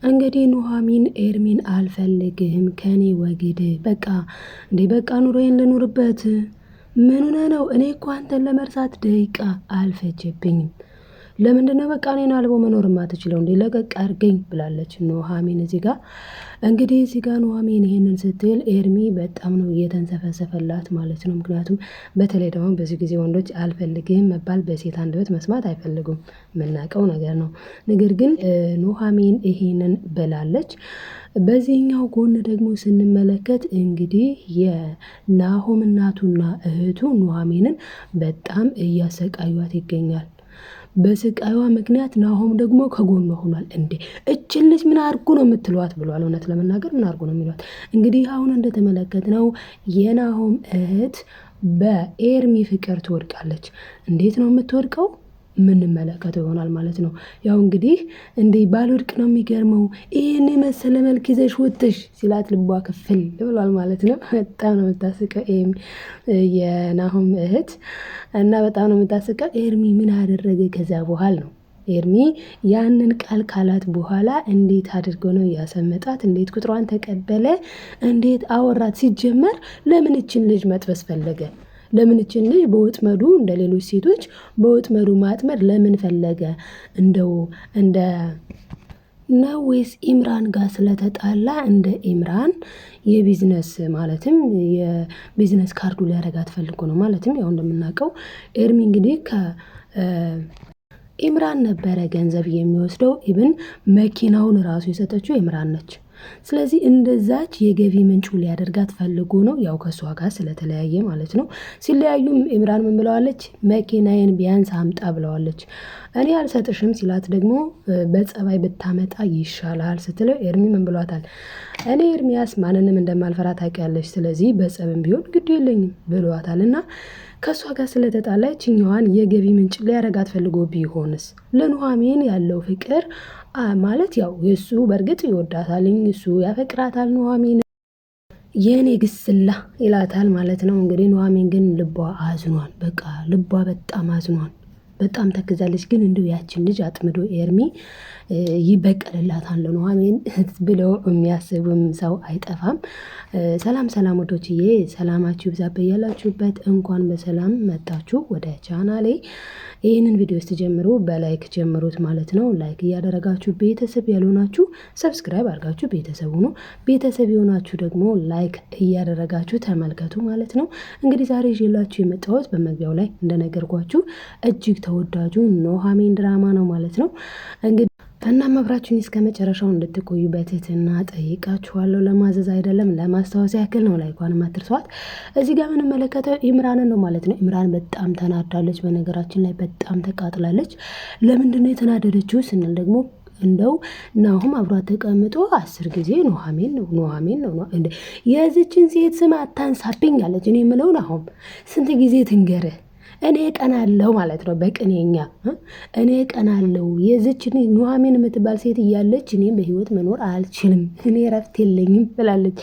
እንግዲህ ኑሐሚን ኤርሚን አልፈልግህም ከኔ ወግድ በቃ እንዴ በቃ ኑሮዬን ልኑርበት። ምን ሆነህ ነው? እኔ እኮ አንተን ለመርሳት ደቂቃ አልፈጀብኝም። ለምንድነው በቃ እኔን አልቦ መኖር የማትችለው እንዴ? ለቀቅ አድርገኝ ብላለች ኑሐሚን እዚህ ጋር። እንግዲህ እዚህ ጋር ኑሐሚን ይሄንን ስትል ኤርሚ በጣም ነው እየተንሰፈሰፈላት ማለት ነው። ምክንያቱም በተለይ ደግሞ በዚህ ጊዜ ወንዶች አልፈልግህም መባል በሴት አንደበት መስማት አይፈልጉም፣ የምናውቀው ነገር ነው። ነገር ግን ኑሐሚን ይሄንን ብላለች። በዚህኛው ጎን ደግሞ ስንመለከት እንግዲህ የናሆም እናቱና እህቱ ኑሐሚንን በጣም እያሰቃዩት ይገኛል። በስቃይዋ ምክንያት ናሆም ደግሞ ከጎኗ ሆኗል። እንዴ እችን ልጅ ምን አድርጉ ነው የምትሏት ብሏል። እውነት ለመናገር ምን አድርጉ ነው የሚሏት? እንግዲህ አሁን እንደተመለከትነው የናሆም እህት በኤርሚ ፍቅር ትወድቃለች። እንዴት ነው የምትወድቀው? የምንመለከተው ይሆናል ማለት ነው። ያው እንግዲህ እንዴ ባልወድቅ ነው የሚገርመው፣ ይህን የመሰለ መልክ ይዘሽ ወጥተሽ ሲላት ልቧ ክፍል ብሏል ማለት ነው። በጣም ነው የምታስቀው የናሆም እህት እና በጣም ነው የምታስቀው። ኤርሚ ምን አደረገ ከዛ በኋላ ነው ኤርሚ ያንን ቃል ካላት በኋላ እንዴት አድርጎ ነው ያሰመጣት? እንዴት ቁጥሯን ተቀበለ? እንዴት አወራት? ሲጀመር ለምን እችን ልጅ መጥበስ ፈለገ? ለምን እችን ልጅ በወጥመዱ እንደ ሌሎች ሴቶች በወጥመዱ ማጥመድ ለምን ፈለገ? እንደው እንደ ነው ወይስ ኢምራን ጋር ስለተጣላ እንደ ኢምራን የቢዝነስ ማለትም የቢዝነስ ካርዱ ሊያረጋት ፈልጎ ነው? ማለትም ያው እንደምናውቀው ኤርሚ እንግዲህ ኢምራን ነበረ ገንዘብ የሚወስደው። ኢብን መኪናውን ራሱ የሰጠችው ኢምራን ነች። ስለዚህ እንደዛች የገቢ ምንጩ ሊያደርጋት ፈልጎ ነው፣ ያው ከሷ ጋር ስለተለያየ ማለት ነው። ሲለያዩም ኢምራን ምን ብለዋለች? መኪናዬን ቢያንስ አምጣ ብለዋለች። እኔ አልሰጥሽም ሲላት ደግሞ በጸባይ ብታመጣ ይሻላል ስትለው ኤርሚ ምን ብሏታል? እኔ ኤርሚያስ ማንንም እንደማልፈራ ታውቂያለሽ፣ ስለዚህ በጸብም ቢሆን ግድ የለኝም ብሏታል። እና ከእሷ ጋር ስለተጣላች እኛዋን የገቢ ምንጭ ሊያረጋት ፈልጎ ቢሆንስ? ለኑሐሚን ያለው ፍቅር ማለት ያው እሱ በእርግጥ ይወዳታልኝ፣ እሱ ያፈቅራታል ኑሐሚን የኔ ግስላ ይላታል ማለት ነው። እንግዲህ ኑሐሚን ግን ልቧ አዝኗል። በቃ ልቧ በጣም አዝኗል። በጣም ተክዛለች። ግን እንዲሁ ያችን ልጅ አጥምዶ ኤርሚ ይበቀልላታል ኑሐሚን ብሎ የሚያስብም ሰው አይጠፋም። ሰላም ሰላም ወዶችዬ፣ ሰላማችሁ ይብዛ በያላችሁበት። እንኳን በሰላም መጣችሁ ወደ ቻናሌ። ይህንን ቪዲዮ ስትጀምሩ በላይክ ጀምሩት ማለት ነው። ላይክ እያደረጋችሁ ቤተሰብ ያልሆናችሁ ሰብስክራይብ አድርጋችሁ ቤተሰብ ሁኑ። ቤተሰብ የሆናችሁ ደግሞ ላይክ እያደረጋችሁ ተመልከቱ ማለት ነው። እንግዲህ ዛሬ ይዤላችሁ የመጣሁት በመግቢያው ላይ እንደነገርኳችሁ እጅግ ተወዳጁ ኑሐሚን ድራማ ነው ማለት ነው። እንግዲህ እና መብራችሁን እስከ መጨረሻው እንድትቆዩ በትህትና ጠይቃችኋለሁ። ለማዘዝ አይደለም ለማስታወስ ያክል ነው። ላይኳን አትርሷት። እዚህ ጋር የምንመለከተው ኢምራንን ነው ማለት ነው። ኢምራን በጣም ተናዳለች። በነገራችን ላይ በጣም ተቃጥላለች። ለምንድነው የተናደደችው ስንል ደግሞ እንደው ናሆም አብሯት ተቀምጦ 10 ጊዜ ኑሐሚን ነው ኑሐሚን ነው እንዴ የዚችን ሴት ስም አታንሳብኝ አለች። እኔ የምለው ናሆም ስንት ጊዜ ትንገርህ? እኔ ቀናለው ማለት ነው። በቅኔኛ እኔ ቀናለው የዚች ኑሐሚን የምትባል ሴት እያለች እኔ በህይወት መኖር አልችልም፣ እኔ ረፍት የለኝም ብላለች።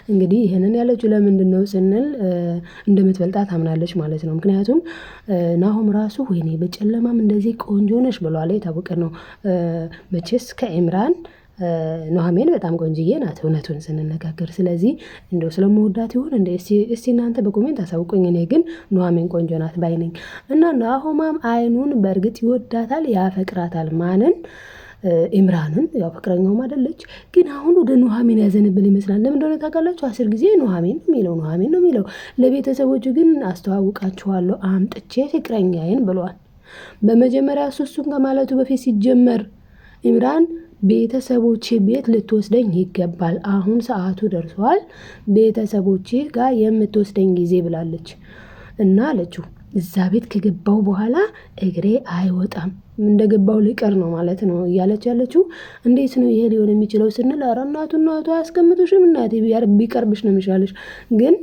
እንግዲህ ይህንን ያለችው ለምንድን ነው ስንል እንደምትበልጣት አምናለች ማለት ነው። ምክንያቱም ናሆም ራሱ ወይኔ በጨለማም እንደዚህ ቆንጆ ነሽ ብሏል። የታወቀ ነው መቼስ ከኢምራን ኑሐሚን በጣም ቆንጅዬ ናት እውነቱን ስንነጋገር። ስለዚህ እንደው ስለምወዳት ይሁን እንደ እስቲ እናንተ በኮሜንት አሳውቁኝ። እኔ ግን ኑሐሚን ቆንጆ ናት ባይ ነኝ። እና ናሆማም አይኑን በእርግጥ ይወዳታል፣ ያፈቅራታል። ማንን? ኢምራንን። ያው ፍቅረኛውም አይደለች፣ ግን አሁን ወደ ኑሐሚን ያዘንብል ይመስላል። ለምን እንደሆነ ታውቃላችሁ? 10 ጊዜ ኑሐሚን ነው የሚለው ኑሐሚን ነው የሚለው። ለቤተሰቦቹ ግን አስተዋውቃችኋለሁ አምጥቼ ፍቅረኛዬን ብሏል። በመጀመሪያ እሱን ከማለቱ በፊት ሲጀመር ኢምራን ቤተሰቦቼ ቤት ልትወስደኝ ይገባል፣ አሁን ሰዓቱ ደርሷል፣ ቤተሰቦቼ ጋር የምትወስደኝ ጊዜ ብላለች። እና አለችው እዛ ቤት ከገባው በኋላ እግሬ አይወጣም፣ እንደገባው ልቀር ነው ማለት ነው እያለች ያለችው። እንዴት ነው ይሄ ሊሆን የሚችለው ስንል ኧረ እናቱ አያስቀምጡሽም፣ እናቴ ቢቀርብሽ ነው የሚሻለሽ። ግን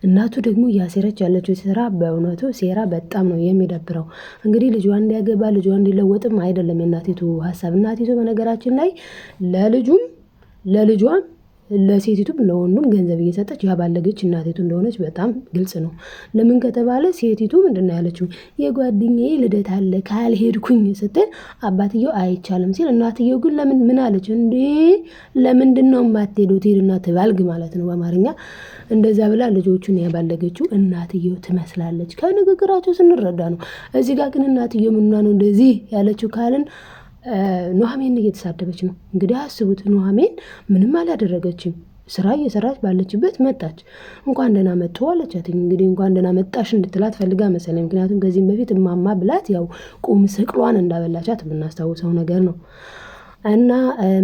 እናቱ ደግሞ እያሴረች ያለችው ሴራ በእውነቱ ሴራ በጣም ነው የሚደብረው። እንግዲህ ልጇን እንዲያገባ ልጇን እንዲለወጥም አይደለም የእናቲቱ ሀሳብ። እናቲቱ በነገራችን ላይ ለልጇም ለሴቲቱም ለወንዱም ገንዘብ እየሰጠች ያባለገች እናቲቱ እንደሆነች በጣም ግልጽ ነው። ለምን ከተባለ ሴቲቱ ምንድን ነው ያለችው? የጓደኛዬ ልደት አለ ካልሄድኩኝ ስትል አባትየው አይቻልም ሲል፣ እናትየው ግን ምን አለች? እንዴ ለምንድን ነው የማትሄደው? ትሄድና ትባልግ ማለት ነው በአማርኛ። እንደዛ ብላ ልጆቹን ያባለገችው እናትየው ትመስላለች ከንግግራቸው ስንረዳ ነው። እዚህ ጋር ግን እናትየው ምንና ነው እንደዚህ ያለችው ካልን ኑሐሚን እየተሳደበች ነው። እንግዲህ አስቡት፣ ኑሐሚን ምንም አላደረገችም። ስራ እየሰራች ባለችበት መጣች። እንኳን ደህና መጡ አለቻት። እንግዲህ እንኳን ደህና መጣሽ እንድትላት ፈልጋ መሰለኝ። ምክንያቱም ከዚህም በፊት እማማ ብላት ያው ቁም ስቅሏን እንዳበላቻት የምናስታውሰው ነገር ነው። እና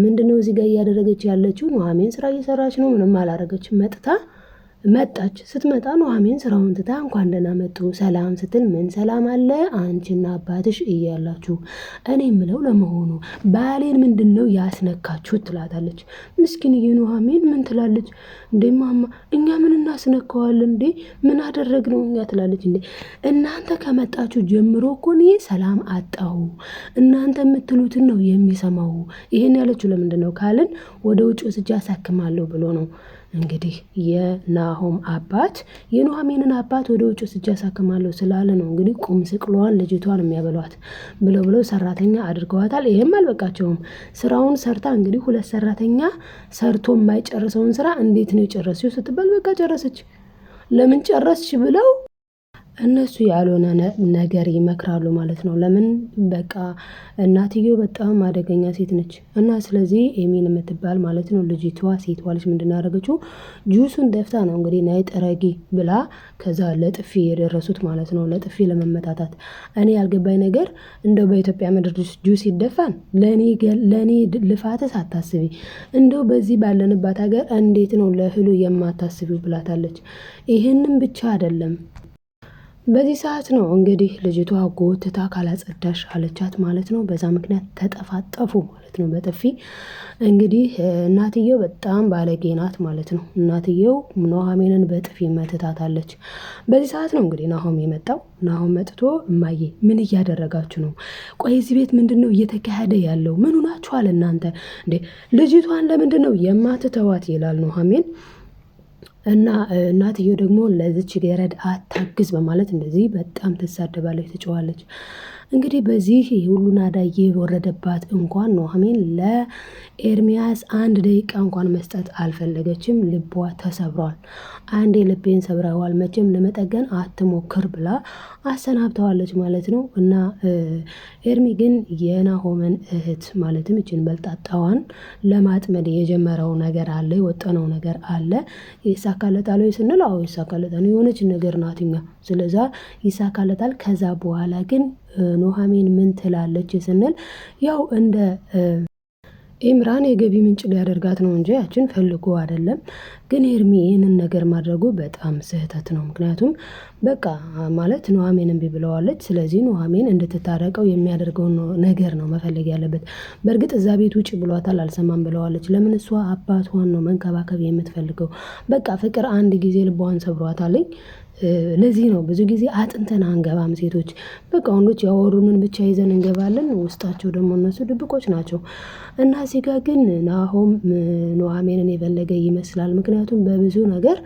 ምንድነው እዚህ ጋር እያደረገች ያለችው? ኑሐሚን ስራ እየሰራች ነው። ምንም አላደረገችም። መጣች። ስትመጣ ኑሐሚን ስራውን ትታ እንኳን ደህና መጡ ሰላም ስትል፣ ምን ሰላም አለ አንቺና አባትሽ እያላችሁ፣ እኔ የምለው ለመሆኑ ባሌን ምንድን ነው ያስነካችሁት? ትላታለች። ምስኪንዬ ኑሐሚን ምን ትላለች? እንዴ ማማ እኛ ምን እናስነካዋለን እንዴ? ምን አደረግነው እኛ? ትላለች። እንዴ እናንተ ከመጣችሁ ጀምሮ እኮ እኔ ሰላም አጣሁ። እናንተ የምትሉትን ነው የሚሰማው። ይሄን ያለችው ለምንድን ነው ካልን ወደ ውጭ ወስጄ አሳክማለሁ ብሎ ነው። እንግዲህ የናሆም አባት የኑሐሚንን አባት ወደ ውጭ ወስጄ አሳክማለሁ ስላለ ነው እንግዲህ ቁም ስቅሏን ልጅቷን የሚያበሏት ብለው ሰራተኛ አድርገዋታል። ይሄም አልበቃቸውም። ስራውን ሰርታ እንግዲህ 2 ሰራተኛ ሰርቶ የማይጨርሰውን ስራ እንዴት ነው የጨረስሽው ስትባል በቃ ጨረሰች። ለምን ጨረስሽ ብለው እነሱ ያልሆነ ነገር ይመክራሉ ማለት ነው። ለምን በቃ እናትየው በጣም አደገኛ ሴት ነች። እና ስለዚህ ኤሚን የምትባል ማለት ነው ልጅቷ ሴቷ ልጅ ምንድን ያደረገችው? ጁሱን ደፍታ ነው እንግዲህ ናይ ጠረጊ ብላ ከዛ ለጥፊ የደረሱት ማለት ነው። ለጥፊ ለመመታታት እኔ ያልገባኝ ነገር እንደው በኢትዮጵያ ምድር ጁስ ይደፋን? ለእኔ ልፋትስ አታስቢ፣ እንደው በዚህ ባለንባት ሀገር እንዴት ነው ለእህሉ የማታስቢው ብላታለች። ይህንም ብቻ አይደለም በዚህ ሰዓት ነው እንግዲህ ልጅቷ ጎትታ ካላጸዳሽ አለቻት ማለት ነው። በዛ ምክንያት ተጠፋጠፉ ማለት ነው በጥፊ። እንግዲህ እናትየው በጣም ባለጌ ናት ማለት ነው። እናትየው ኑሐሚንን በጥፊ መትታታለች። በዚህ ሰዓት ነው እንግዲህ ናሆም የመጣው። ናሆም መጥቶ እማዬ ምን እያደረጋችሁ ነው? ቆይ እዚህ ቤት ምንድን ነው እየተካሄደ ያለው? ምን ሆናችኋል እናንተ እንዴ? ልጅቷን ለምንድን ነው የማትተዋት? ይላል ኑሐሚን። እና እናትየው ደግሞ ለዚች ገረድ አታግዝ በማለት እንደዚህ በጣም ትሳደባለች፣ ትጨዋለች። እንግዲህ በዚህ ሁሉ ናዳ የወረደባት እንኳን ኑሐሚን ለኤርሚያስ 1 ደቂቃ እንኳን መስጠት አልፈለገችም። ልቧ ተሰብሯል። አንዴ ልቤን ሰብረዋል፣ መቼም ለመጠገን አትሞክር ብላ አሰናብተዋለች ማለት ነው። እና ኤርሚ ግን የናሆምን እህት ማለትም ይችን በልጣጣዋን ለማጥመድ የጀመረው ነገር አለ፣ የወጠነው ነገር አለ። ይሳካለታል ወይ ስንል አዎ ይሳካለታል። የሆነች ነገር ናትኛ፣ ስለዛ ይሳካለታል። ከዛ በኋላ ግን ኑሐሚን ምን ትላለች ስንል ያው እንደ ኢምራን የገቢ ምንጭ ሊያደርጋት ነው እንጂ ያችን ፈልጎ አይደለም። ግን ኤርሚ ይህንን ነገር ማድረጉ በጣም ስህተት ነው። ምክንያቱም በቃ ማለት ኑሐሚን እምቢ ብለዋለች። ስለዚህ ኑሐሚን እንድትታረቀው የሚያደርገውን ነገር ነው መፈለግ ያለበት። በእርግጥ እዛ ቤት ውጭ ብሏታል፣ አልሰማም ብለዋለች። ለምን እሷ አባቷን ነው መንከባከብ የምትፈልገው። በቃ ፍቅር አንድ ጊዜ ልቧን ሰብሯታለኝ። ለዚህ ነው ብዙ ጊዜ አጥንተን አንገባም ሴቶች። በቃ ወንዶች ያወሩንን ብቻ ይዘን እንገባለን። ውስጣቸው ደግሞ እነሱ ድብቆች ናቸው። እና እዚህ ጋር ግን ናሆም ኑሐሚንን የፈለገ ይመስላል። ምክንያቱም በብዙ ነገር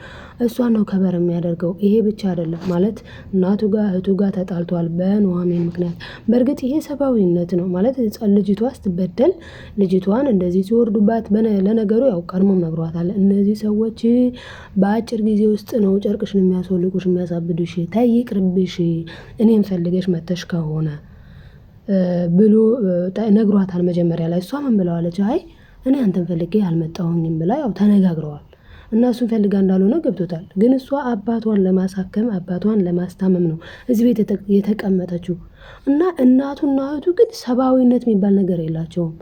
እሷን ነው ከበር የሚያደርገው። ይሄ ብቻ አይደለም ማለት እናቱ ጋር እህቱ ጋር ተጣልቷል በኑሐሚን ምክንያት። በእርግጥ ይሄ ሰብአዊነት ነው ማለት ልጅቷ ስትበደል ልጅቷን እንደዚህ ሲወርዱባት፣ ለነገሩ ያው ቀድሞም ነግሯታል። እነዚህ ሰዎች በአጭር ጊዜ ውስጥ ነው ጨርቅሽን የሚያስወልቁ የሚያሳብዱሽ፣ ታይ ይቅርብሽ፣ እኔን ፈልገሽ መተሽ ከሆነ ብሎ ነግሯታል መጀመሪያ ላይ። እሷ ምን ብለዋለች? አይ እኔ አንተን ፈልጌ አልመጣሁኝም ብላ ያው ተነጋግረዋል። እና እሱን ፈልጋ እንዳልሆነ ገብቶታል። ግን እሷ አባቷን ለማሳከም አባቷን ለማስታመም ነው እዚህ ቤት የተቀመጠችው። እና እናቱና እህቱ ግን ሰብአዊነት የሚባል ነገር የላቸውም።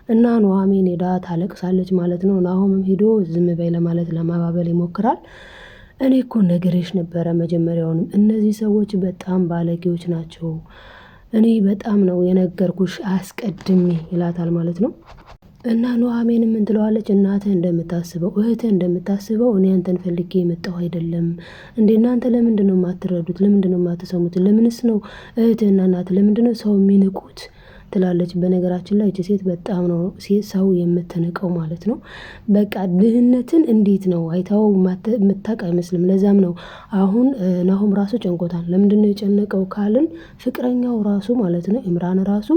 እና ኑሐሚን ሄዳ ታለቅሳለች ማለት ነው። ናሆምም ሄዶ ዝም በይ ለማለት ለማባበል ይሞክራል። እኔ እኮ ነግሬሽ ነበረ መጀመሪያውንም እነዚህ ሰዎች በጣም ባለጌዎች ናቸው። እኔ በጣም ነው የነገርኩሽ አስቀድሜ ይላታል ማለት ነው። እና ኑሐሚን ምን ትለዋለች? እናትህ እንደምታስበው እህትህ እንደምታስበው እኔ አንተን ፈልጌ የመጣሁ አይደለም እንዴ። እናንተ ለምንድን ነው የማትረዱት? ለምንድን ነው የማትሰሙት? ለምንስ ነው እህትህና እናትህ ለምንድን ነው ሰው የሚንቁት? ትላለች። በነገራችን ላይ እቺ ሴት በጣም ነው ሰው የምትንቀው ማለት ነው። በቃ ድህነትን እንዴት ነው አይታው የምታውቅ አይመስልም። ለዛም ነው አሁን ናሆም ራሱ ጨንቆታል። ለምንድነው የጨነቀው ካልን ፍቅረኛው ራሱ ማለት ነው ኢምራን ራሱ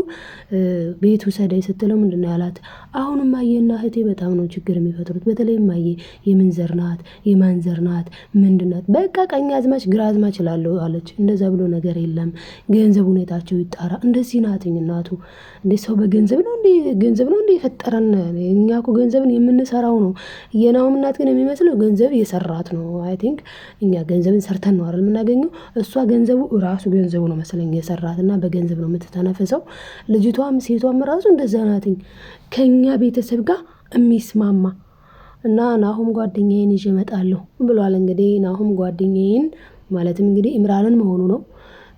ቤት ውሰደኝ ስትለው ምንድነው ያላት? አሁን እማዬና እህቴ በጣም ነው ችግር የሚፈጥሩት። በተለይ እማዬ የምንዘር ናት የማንዘር ናት ምንድናት? በቃ ቀኝ አዝማች ግራ አዝማች እላለሁ አለች። እንደዛ ብሎ ነገር የለም ገንዘብ ሁኔታቸው ይጣራ። እንደዚህ ናትኝ እናቱ። እንዴ ሰው በገንዘብ ነው እንዴ? ገንዘብ ነው እንዴ የፈጠረን? እኛ እኮ ገንዘብን የምንሰራው ነው። የናሆም እናት ግን የሚመስለው ገንዘብ የሰራት ነው። አይ ቲንክ እኛ ገንዘብን ሰርተን ነው አይደል የምናገኘው። እሷ ገንዘቡ ራሱ ገንዘቡ ነው መሰለኝ የሰራትና በገንዘብ ነው የምትተነፍሰው። ልጅቷም ሴቷም ራሱ እንደዛ ናትኝ ከኛ ቤተሰብ ጋር የሚስማማ እና ናሆም ጓደኛዬን ይዤ እመጣለሁ ብሏል። እንግዲህ ናሆም ጓደኛዬን ማለትም እንግዲህ ኢምራንን መሆኑ ነው።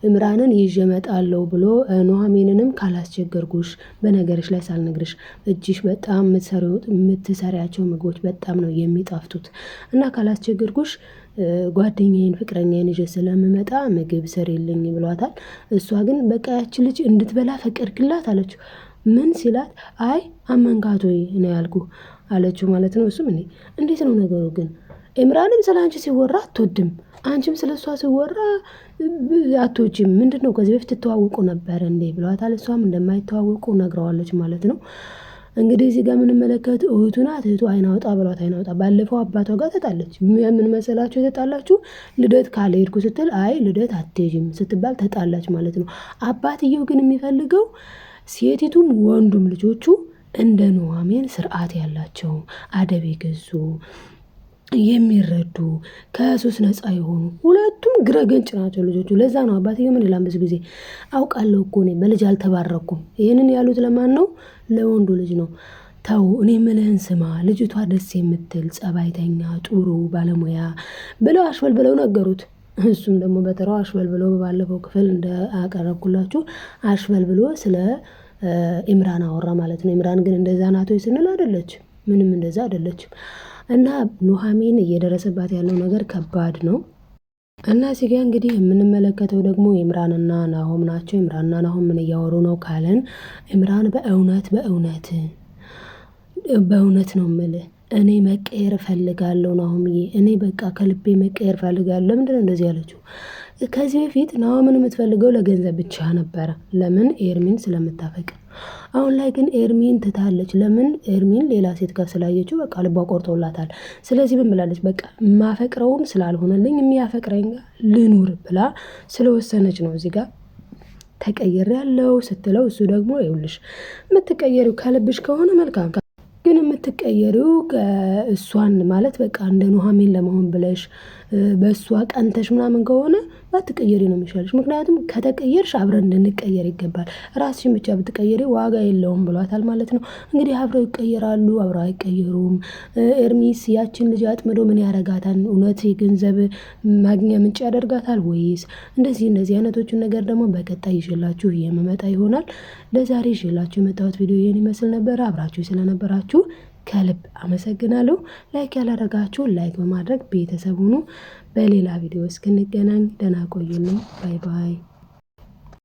ኢምራንን ይዤ እመጣለሁ ብሎ ኑሐሚንንም ካላስቸገርኩሽ በነገርሽ ላይ ሳልነግርሽ እጅሽ በጣም የምትሰሪያቸው ምግቦች በጣም ነው የሚጣፍጡት እና ካላስቸገርኩሽ ጓደኛዬን ፍቅረኛዬን ይዤ ስለምመጣ ምግብ ስሪልኝ ብሏታል። እሷ ግን በቃ ያቺ ልጅ እንድትበላ ፈቀድክላት አለችው። ምን ሲላት አይ አመንካቶ ነው ያልኩ አለችው ማለት ነው። እሱም እንዴት ነው ነገሩ ግን ኢምራንም ስለ አንቺ ሲወራ አትወድም፣ አንቺም ስለ እሷ ሲወራ አትወጂም። ምንድነው ከዚህ በፊት ትተዋወቁ ነበር እንዴ ብሏታል። እሷም እንደማይተዋወቁ ነግረዋለች ማለት ነው። እንግዲህ እዚህ ጋር የምንመለከት እህቱ ናት። እህቱ አይናውጣ ብሏት አይናውጣ ባለፈው አባቷ ጋር ተጣለች። ምን መሰላችሁ የተጣላችሁ? ልደት ካልሄድኩ ስትል አይ ልደት አትሄጂም ስትባል ተጣላች ማለት ነው። አባትየው ግን የሚፈልገው ሴቲቱም ወንዱም ልጆቹ እንደ ኑሐሚን ስርዓት ያላቸው አደብ የገዙ የሚረዱ ከሱስ ነፃ የሆኑ ሁለቱም ግረገንጭ ናቸው ልጆቹ። ለዛ ነው አባትየው ምን ይላል ብዙ ጊዜ አውቃለሁ እኮ እኔ በልጅ አልተባረኩም። ይህንን ያሉት ለማን ነው? ለወንዱ ልጅ ነው። ተው እኔ ምልህን ስማ፣ ልጅቷ ደስ የምትል ጸባይተኛ፣ ጥሩ ባለሙያ ብለው አሽበል ብለው ነገሩት። እሱም ደግሞ በተራው አሽበል ብሎ ባለፈው ክፍል እንዳቀረብኩላችሁ አሽበል ብሎ ስለ ኢምራን አወራ ማለት ነው። ኢምራን ግን እንደዛ ናቶ ስንል አይደለችም፣ ምንም እንደዛ አይደለችም። እና ኑሐሚን እየደረሰባት ያለው ነገር ከባድ ነው። እና እዚህ ጋር እንግዲህ የምንመለከተው ደግሞ ኢምራንና ናሆም ናቸው። ኢምራንና ናሆም ምን እያወሩ ነው ካለን ኢምራን በእውነት ነው የምልህ እኔ መቀየር እፈልጋለሁ ናሆምዬ፣ እኔ በቃ ከልቤ መቀየር እፈልጋለሁ። ለምንድነው እንደዚህ ያለችው? ከዚህ በፊት ናሆምን የምትፈልገው ለገንዘብ ብቻ ነበረ። ለምን? ኤርሚን ስለምታፈቅር። አሁን ላይ ግን ኤርሚን ትታለች። ለምን? ኤርሚን ሌላ ሴት ጋር ስላየችው በቃ ልቧ ቆርጦላታል። ስለዚህ ምን ብላለች? በቃ ማፈቅረውን ስላልሆነልኝ የሚያፈቅረኝ ልኑር ብላ ስለወሰነች ነው እዚህ ጋር ተቀየር ያለው ስትለው፣ እሱ ደግሞ ይኸውልሽ የምትቀየሪው ከልብሽ ከሆነ መልካም፣ ግን የምትቀየሪው እሷን ማለት በቃ እንደ ኑሐሚን ለመሆን ብለሽ በእሷ ቀንተሽ ምናምን ከሆነ ባትቀየሪ ነው የሚሻልሽ። ምክንያቱም ከተቀየርሽ አብረን እንድንቀየር ይገባል። ራስሽን ብቻ ብትቀየሪ ዋጋ የለውም ብሏታል ማለት ነው። እንግዲህ አብረው ይቀየራሉ፣ አብረው አይቀየሩም። ኤርሚስ ያችን ልጅ አጥምዶ ምን ያደርጋታል? እውነት የገንዘብ ማግኛ ምንጭ ያደርጋታል ወይስ እንደዚህ አይነቶቹን ነገር ደግሞ በቀጣይ ይዤላችሁ የምመጣ ይሆናል። ለዛሬ ይዤላችሁ የመጣሁት ቪዲዮ ይህን ይመስል ነበረ። አብራችሁ ስለነበራችሁ ከልብ አመሰግናለሁ። ላይክ ያላደረጋችሁ ላይክ በማድረግ ቤተሰብ ሁኑ። በሌላ ቪዲዮ እስክንገናኝ ደህና ቆዩልኝ። ባይ ባይ።